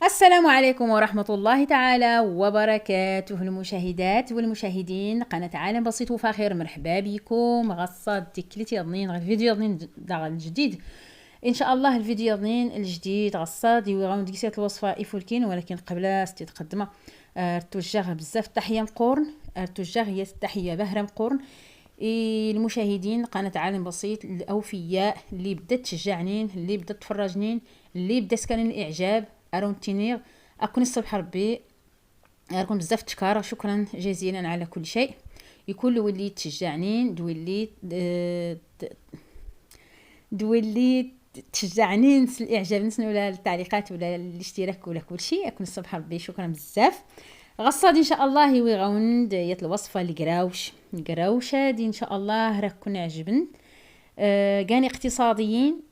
السلام عليكم ورحمة الله تعالى وبركاته المشاهدات والمشاهدين قناة عالم بسيط وفاخر. مرحبا بكم غصاد تكليتي ضنين الفيديو ضنين الجديد ان شاء الله. الفيديو ضنين الجديد غصاد يغاون ديكسات الوصفة يفولكين، ولكن قبل تقدمه توجه بزاف تحية مقورن، توجه هي التحية بهرة مقورن المشاهدين قناة عالم بسيط الأوفياء اللي بدات تشجعنين، اللي بدات تفرجنين، اللي بدات كان الإعجاب أرونتينيغ. أكون الصبح ربي أراكم بزاف تشكر، شكرا جزيلا على كل شيء. يكون ولي تشجعنين دولي تشجعنين الإعجاب نسن ولا التعليقات ولا الاشتراك ولا كل شيء. أكون الصبح ربي شكرا بزاف. غصاد ان شاء الله يغاون ديت الوصفه القراوشه دي ان شاء الله راكم عجبن. كان اقتصاديين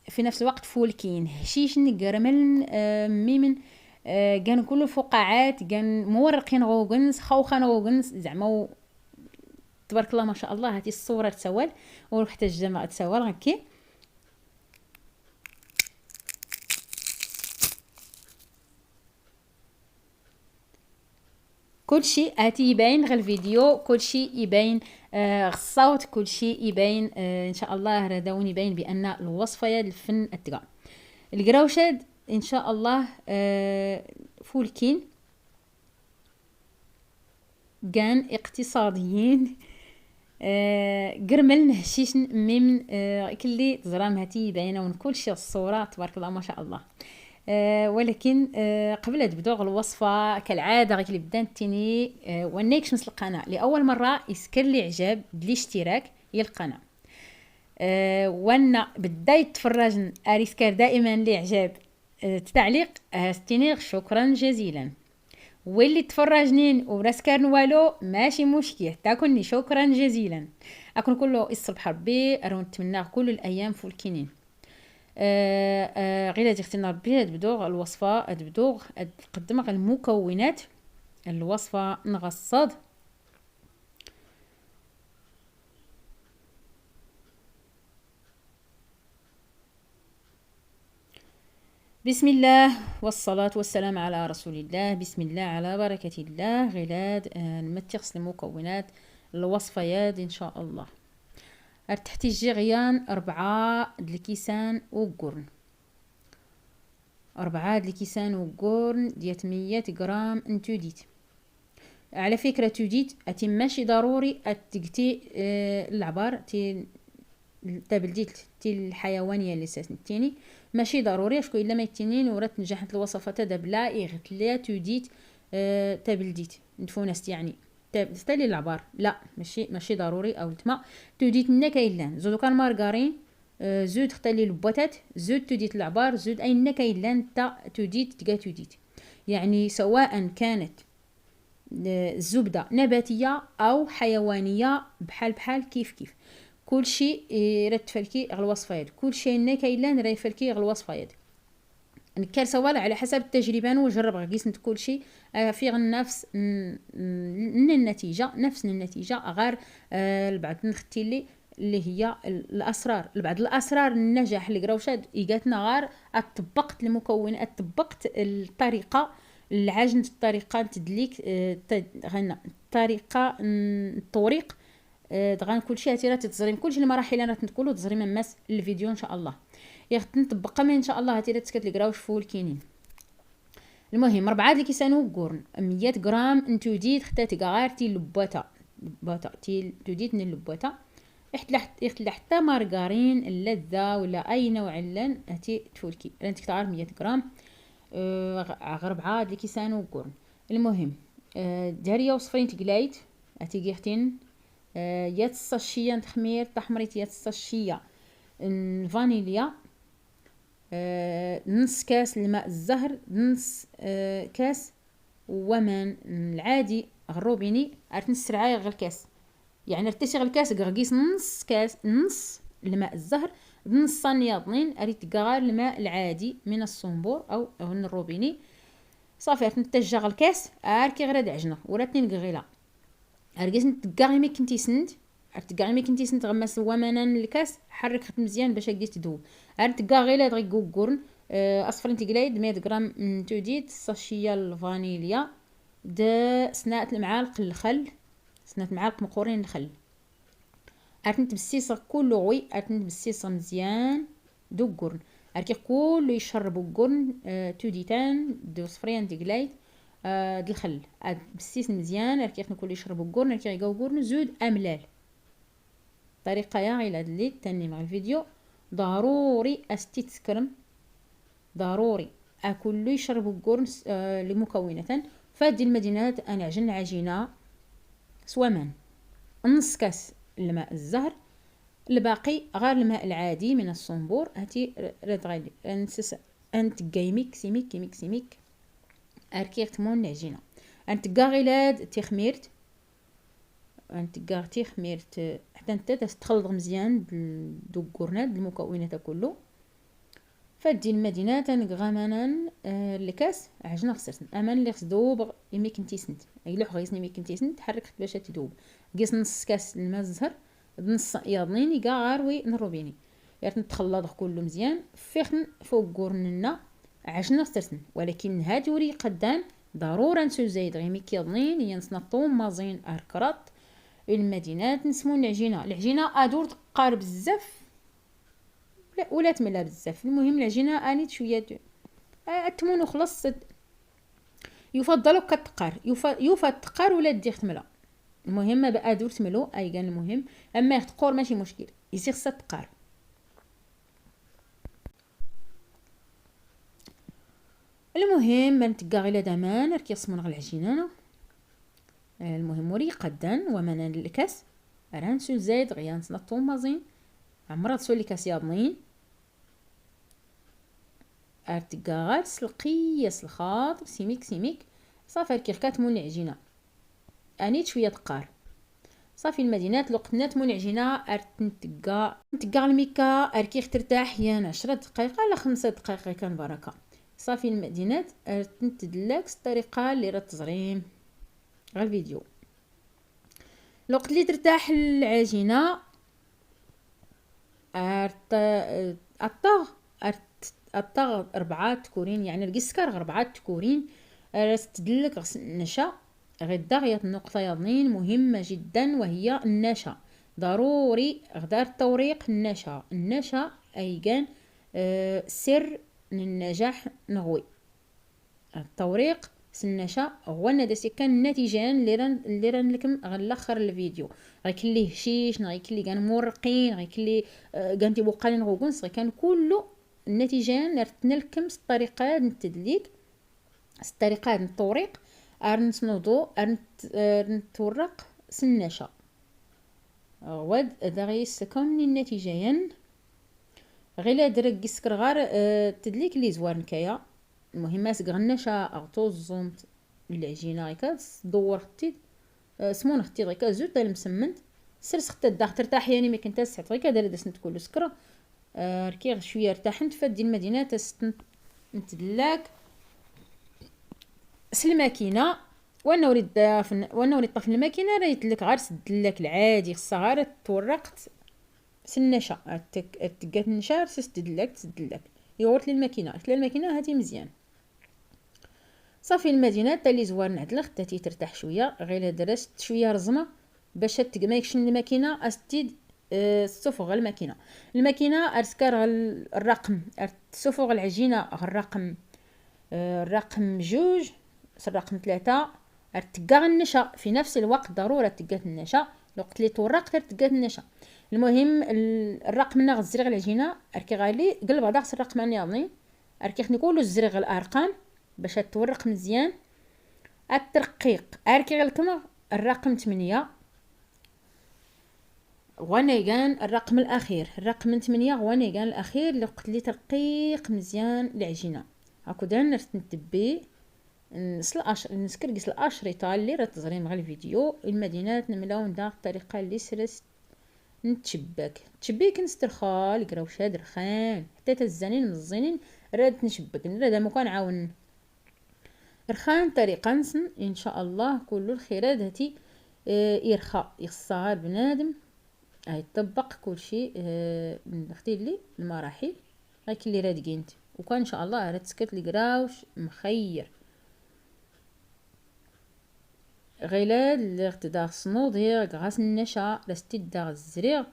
في نفس الوقت فولكين هشيش نقرمل ميمن. كان كل الفقاعات كان مورقين غوغنس خوخان غوغنس زعما تبارك الله ما شاء الله. هاتي الصوره تسوال وحتى الجماعه تسوال هكي. كل شيء هاتي يبين غير الفيديو، كل شيء يبين الصوت، كل شيء يبين ان شاء الله. رداون يبين بان الوصفه يا الفن التقال القراوشد ان شاء الله. فولكين كان اقتصاديين قرمل نهشيش من كلي تزرام هاتي يبينون كل شيء الصوره تبارك الله ما شاء الله. ولكن قبل تبدو الوصفه كالعاده غير اللي بدات تيني ونيكش مثل القناه لاول مره يسكر لي اعجاب بالاشتراك يا القناه. وانا بدايه تفرجن اريسكار دائما لي اعجاب تعليق استنيغ شكرا جزيلا. واللي تفرجنين وراسكار والو ماشي مشكل تاكلني شكرا جزيلا. اكون كله الصبح ربي ارون نتمنى كل الايام فولكينين. غير اختنا ربي تبدو الوصفه تبدو تقدم المكونات الوصفه نغصد. بسم الله والصلاة والسلام على رسول الله. بسم الله على بركة الله. غلاد نمتغس المكونات الوصفة ياد إن شاء الله. تحتاجي غيان 4 الكيسان وقرن، 4 الكيسان وقرن ديت 100 غرام انتوديت. على فكرة توديت أتي ماشي ضروري أتقتي العبار تبلديت تي الحيوانيه اللي ساتنتيني ماشي ضروري شكون الا ما يتنين ورات نجحت الوصفه تدبلا يغتليا توديت تبلديت نتفونست يعني تستلي العبار لا ماشي ضروري او تما توديت نكايلان زودو كان مارغارين زود تختلي البوتات زود توديت العبار زود اي نكايلان تا توديت تلقى توديت يعني سواء كانت الزبده نباتيه او حيوانيه بحال كيف كل شيء راه تفلكي غير الوصفه يد كل شيء نكايلان راه يفلكي غير الوصفه يد نكال سوال على حسب التجربه نجرب قيسنت كل شيء في نفس النتيجه غير البعض نختي اللي هي الاسرار بعض الاسرار النجاح اللي قراوشاد يقاتنا غير طبقت المكونات طبقت الطريقه العجن الطريقه تدليك غنا الطريقه الطريق دغان كلشي هاتي راه تتزريم كلشي المراحل راه تنقولوا تزريم ماس الفيديو ان شاء الله نطبق من ان شاء الله هاتي راه تسكت لي قراوش فول كينين. المهم 4 اللي كيسانو قرن 100 غرام انتوديت حتى غارتي لبوطه تي توديت من اللبوطه حتى مارغارين اللذه ولا اي نوع لن هاتي تفولكي انت تعرف 100 غرام غير 4 اللي كيسانو قرن. المهم داريا وصفين تقلايت هاتي قيحتين ياتس الشيا تخمير تحمريت ياتس الشيا فانيليا نص كاس الماء الزهر نص كاس ومن العادي غروبيني عرفت نص رعاية غير الكاس يعني ارتشي غير الكاس قرقيس نص كاس نص الماء الزهر نص صانية ضنين اريد قغار الماء العادي من الصنبور او من الروبيني صافي نتجه غير الكاس اركي غير عجنه ولا تنين قغيله ارجيس نتقاغي مي كنتي سند ارتقاغي مي كنتي سند غمس ومنان الكاس حرك خت مزيان باش قديت تذوب ارتقاغي لا دغي قورن اصفرين تقلايد 100 غرام من توديت ساشيه الفانيليا سناء المعالق الخل، سناء معالق مقورين الخل. ارتنت بالسيصه كله غوي، ارتنت بالسيصه مزيان دو قرن اركي كله يشربوا قرن توديتان دو صفرين تقلايد د الخل بالسيس مزيان اركي كله يشربوا قرن اركي يقاو قرن زود املال. طريقه يا غير هاد اللي تاني مع الفيديو ضروري استي تسكرم، ضروري اكل يشربوا قرن لمكونات. فهاد المدينات انا عجن عجينه سوامان نص كاس الماء الزهر، الباقي غير الماء العادي من الصنبور. هاتي راد غادي نسس انت ميكسي ميكي ميكسي ميك اركيغ تمون العجينه انت غيلاد تخميرت انت غارتي خميرت حتى انت تخلط مزيان دو قرنات المكونات كله. فدي المدينه تنغامنان الكاس عجنه خسرت امان اللي خصدوب يمي كنتي سنت ايلو غيسني مي كنتي سنت حركت باش تذوب. قيس نص كاس الماء الزهر نص ياضنيني كاع غاروي نروبيني يا نتخلط كله مزيان فيخن فوق قرننا عجنه خسرت. ولكن هاد وري قدان ضروري نسو زايد غير مي كيضنين ينصنطو مازين اركرات المدينات نسمو العجينه ادور تقار بزاف ولا تملا بزاف. المهم العجينه اني شويه تمون وخلص. يفضل كتقار تقار ولا دير تملا، المهم بقى دور تملو اي كان المهم. اما تقور ماشي مشكل يصير خصها تقار. المهم ما نتقا غير دامان ركي يصمون غير العجينه. المهم وري قدان ومن الكاس رانسو زايد غيان صنطو مازين عمرها تسولي كاس ياضنين ارتقا غير سلقيس الخاط سيميك سيميك صافي ركي كاتمون العجينه انيت شويه تقار صافي. المدينات لقطنا تمون العجينه ارتنتقا الميكا اركي ترتاح يان 10 دقائق على 5 دقائق كان بركه. صافي المدينات ارتنتدلاك الطريقه اللي راه التزريم غير الفيديو. الوقت اللي ترتاح العجينه الطاغ 4 تكورين يعني السكر 4 تكورين تدلك النشا غدا غيط النقطه يضنين مهمه جدا وهي النشا. ضروري غدار التوريق النشا ايقان سر النجاح نغوي التوريق سنشا هو ندسي كان النتيجان اللي ران لكم غنلاخر الفيديو غيكلي هشيش غيكلي كان مورقين غيكلي كانتي بوقالين غوكونس كان كله النتيجان رتنا لكم الطريقه نتدليك الطريقه التوريق ارنصنودو ارنتورق سنشا ود دغيس كم النتيجين غير درك سكر غار تدليك لي زوار نكايا. المهم سكغنشا اغطوزوم العجينه هكا دور ختي سمون ختي هكا زوج المسمنت سرس خت الداخل ترتاح يعني ما كنت سحت هكا دار دسنت كل سكر ركيغ شويه ارتاحنت فدي المدينه نتدلاك الماكينه وانا وريد طفل الماكينه ريت لك غير سدلك العادي خصها غير تورقت سنشا تقات النشار تسدلك يورت لي الماكينه قلت لها الماكينه هاتي مزيان. صافي المدينه تالي زوار نعدل خداتي ترتاح شويه غير درست شويه رزمه باش تقمايكش الماكينه استيد السفغ الماكينه ارسكار الرقم السفغ العجينه الرقم 2 الرقم 3 ارتقا النشا في نفس الوقت ضروره تقات النشا الوقت اللي تورقت تقات النشا. المهم الرقم ناغ الزريغ العجينه اركي غالي قلب هذا خص الرقم نياضني اركي نقولوا الزريغ الارقام باش تورق مزيان. الترقيق اركي غلكم الرقم 8 غنيغان الرقم الاخير الرقم 8 غنيغان الاخير الوقت اللي ترقيق مزيان العجينه هاكو دان نتبي نسكرقس الاشرطه اللي راه تزريم غير الفيديو. المدينات نملاو نداق الطريقه اللي سرست تشبيك نسترخال قراوشاد رخان حتى تزانين مزينين راد نشبك راد مكان عاون رخان طريقه نسن ان شاء الله كل الخيرات هاتي يرخى يخصها بنادم يطبق كل شيء من اختي لي المراحل هاك اللي راد كينت وكان ان شاء الله راه تسكت الكراوش مخير. غيلاد اللي غتدا صنود هي غاس النشا رستي دا الزريغ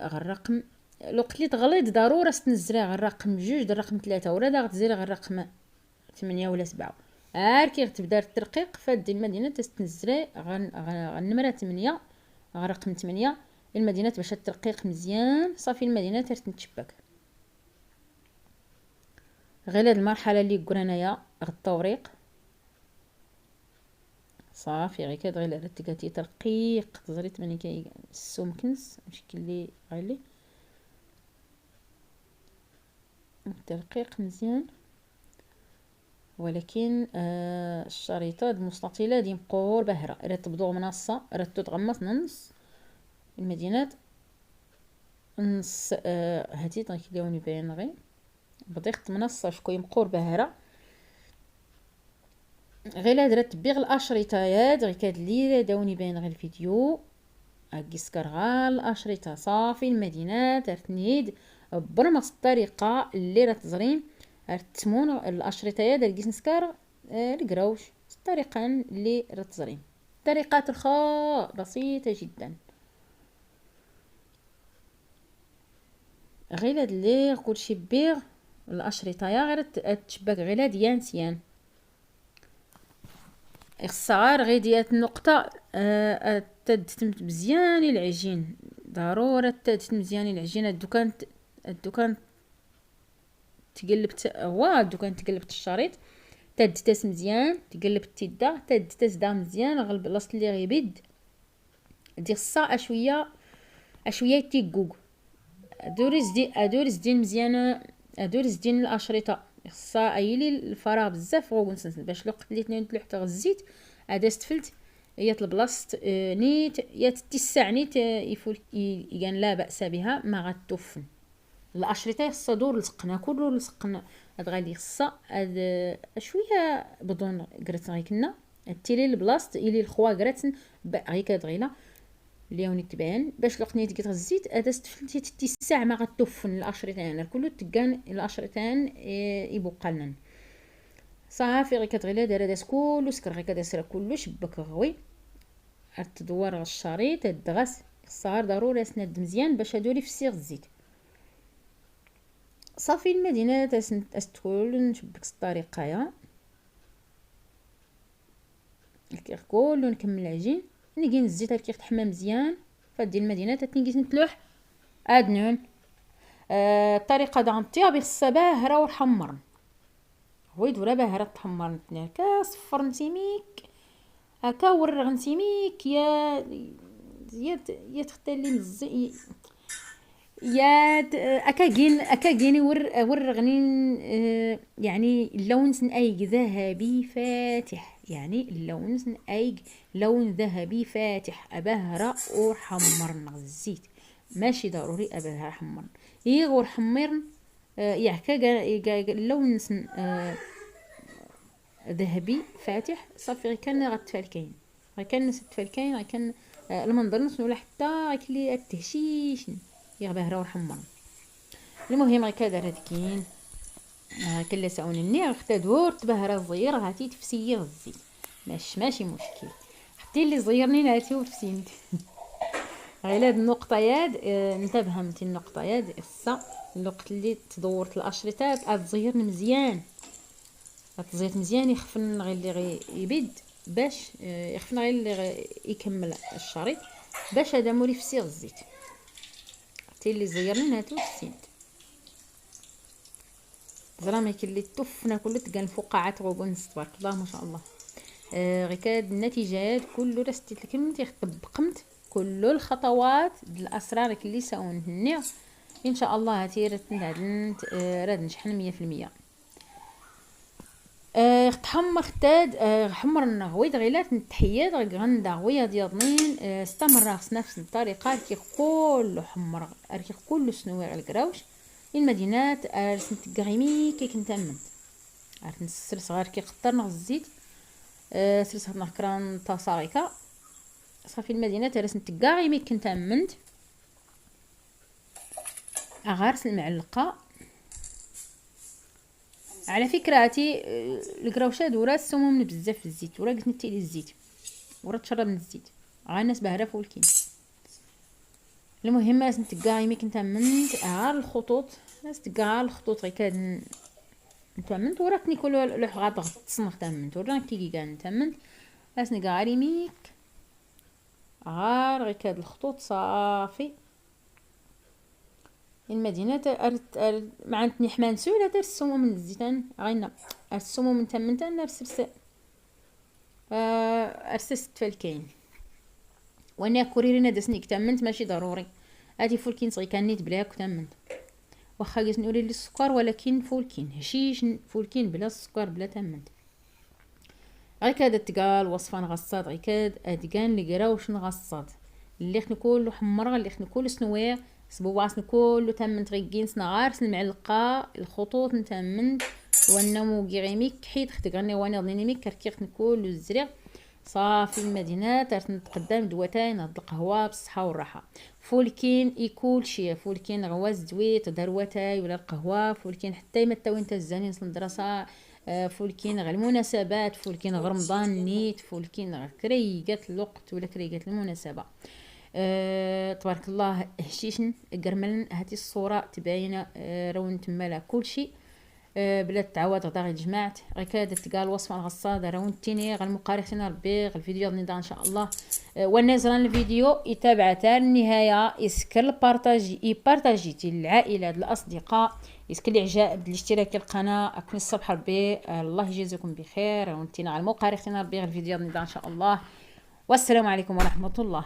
غالرقم لو قلت غليظ ضروري ستنزري غالرقم 2 الرقم 3 ولا دا غتزيري غالرقم 8 ولا 7. عار كي غتبدا الترقيق فدي المدينه تستنزري غنمره 8 غرقم 8 المدينه باش الترقيق مزيان صافي المدينه تتشبك. غير هاد المرحله اللي قلنا انايا غالتوريق صافي غير كاد غير تلقاتي ترقيق تزريت ماني كاي السمكنس بشكل اللي غالي الترقيق مزيان. ولكن الشريطه المستطيله دي مقور بهره راه تبدو منصه راه تتغمس نص المدينات نص هاتي تنكليوني بين غير بديت منصه شكون مقور بهره غير درت بيغ الاشرطه غير كاد لي داوني بين غير الفيديو هاكي سكرغا الاشرطه صافي المدينات رتنيد برمص الطريقه اللي راه تزرين تسمون الاشرطه ديال كيسنسكار الكراوش الطريقه اللي راه تزرين طريقات اخرى بسيطه جدا. غير هاد اللي كلشي بيغ الاشرطه غير تشبك غير ديان الصغار غير ديال النقطه تدتمت مزيان العجين ضروري تدتمت مزيان العجين الدكان تقلبت هو الدكان تقلبت الشريط تدتاس مزيان تقلب التيدا تدتاس دا مزيان غل بلاصه اللي غيبد ديال الصا اشويه تيكوك ادورز ديال مزيانه ادورز ديال الاشرطه خصها ايلي الفراغ بزاف غونسنس باش لو قلت لي 2 حتى الزيت عاد استفلت هي البلاصه نيت يا تسع نيت يفول كان لا باس بها ما غتوفن الاشرطه خصها دور لصقنا كله لصقنا هاد غادي خصها هاد شويه بدون قرات غير كنا التيلي البلاصه الي الخوا قراتن غير كدغيله اليوم تبان باش لقني تقيت الزيت هذا استفلتي تسع ما غتوفن الاشرطان كله تكان الاشرطان يبقى لنا صافي غير كتغلي دايره داس كله سكر غير كداسره كله شبك غوي تدور الشريط الدغس الصغار ضروري اسند مزيان باش هادولي في السيغ الزيت صافي المدينه تستكل نشبك الطريقه يا كله نكمل العجين نيجي الزيت هكا تحمى مزيان فدي المدينه تنقيس نتلوح ادنون الطريقه دا نطياب الصباهره والحمر هو يدور باهره تحمر نتناكا صفر نسيميك هكا ورغ نسيميك يا تختلي مزي يا اكاكيني ورغنين يعني اللون ايق ذهبي فاتح يعني اللون ايق لون ذهبي فاتح ابهرة وحمرنا الزيت ماشي ضروري ابهرة حمر يغور حمرن يحكا اللون ذهبي فاتح صافي كان غتفالكين كان نستفالكين كان المنظر نص ولا حتى كلي التهشيش يا بهرة وحمر. المهم هكا دار هادكين كلا ساون النير حتى دور تبهرة صغير هاتي تفسير الزيت ماشي مشكل حتى اللي صغيرني هاتي وتفسينت غير هاد النقطه ياد انتبه متي النقطه ياد الصا الوقت اللي تدورت الاشرطات تزير مزيان تزير مزيان يخفن غير اللي يبد باش يخفن غير اللي يكمل الشريط باش هذا موري فسيغ الزيت حتى اللي زيرنا هاتو تسينت زرا كاين اللي طفنا كله تلقى الفقاعات غوبون تبارك الله ما شاء الله غير كاد النتيجات كله رستيت لكم طبقمت كل الخطوات الاسرار اللي ساون هني ان شاء الله هاتي راد نشحن 100%. تحمر ختاد حمرنا غويد غيلات التحيات غندا غويا ديالنين استمر نفس الطريقه كي كله حمر كي كله سنوير الكراوش المدينات رسمت غيمي كي كنت امن عرفت نسر صغار كي قطرنا الزيت سلسلنا كران طاساغيكا صافي المدينات رسمت غيمي كنت امنت غارس المعلقه على فكره هاتي الكراوشات ورا السموم من بزاف في الزيت، ورا قلت نتي لي الزيت، ورا تشرب من الزيت، غا الناس باهره فولكين. المهم لازم تقاعي مي كنت منت عار الخطوط، لازم تقاع الخطوط غير كاد نتمنت، وراكني كل لوح غاضغ تصنخ تمنت، وراك كي كاع نتمنت لازم نقاعي ميك غار غير كاد الخطوط صافي. المدينه معناتني حمان سوله دار السموم من الزيتان غينا السموم من تمنتان نرسس ارسست فالكاين، وانا كوريرينا دسني كتمنت ماشي ضروري هادي فولكين صغي كان نيت بلاك تمنت، واخا قلت نوري لي السكر ولكن فولكين هشيش فولكين بلا السكر بلا تمنت. غير كاد تقال وصفه نغصاد غير كاد ادقان اللي قراوش نغصاد اللي خن كله حمر اللي خن كله سنويه صبواس كله تمنت غيكين سنغار المعلقه الخطوط نتمنت والنمو غيميك حيت خدغني وانا ظنيني ميك كركيخ كله الزريق صافي. المدينه تاع نتقدم دواتين هاد القهوه بالصحه والراحه. فولكين يكول شي فولكين غواز دويت دروتاي ولا القهوه فولكين حتى يمتا وين تزاني نصل المدرسه فولكين غير المناسبات فولكين غير رمضان نيت فولكين غير كريقات الوقت ولا كريقات المناسبه. تبارك الله هشيشن قرملن هاتي الصوره تباين رون تمالا كل شيء بلا تعاود غدا غير جمعت غير كاد تقال وصفه الغصاده رون تيني غير مقارحتنا ربي غير الفيديو غني ان شاء الله. والنازران الفيديو يتابع حتى النهايه يسكر البارطاجي يبارطاجيتي العائله الاصدقاء يسكر الاعجاب بالاشتراك القناه اكن الصبح ربي الله يجازيكم بخير رون تينا على مقارحتنا ربي غير الفيديو غني ان شاء الله. والسلام عليكم ورحمه الله.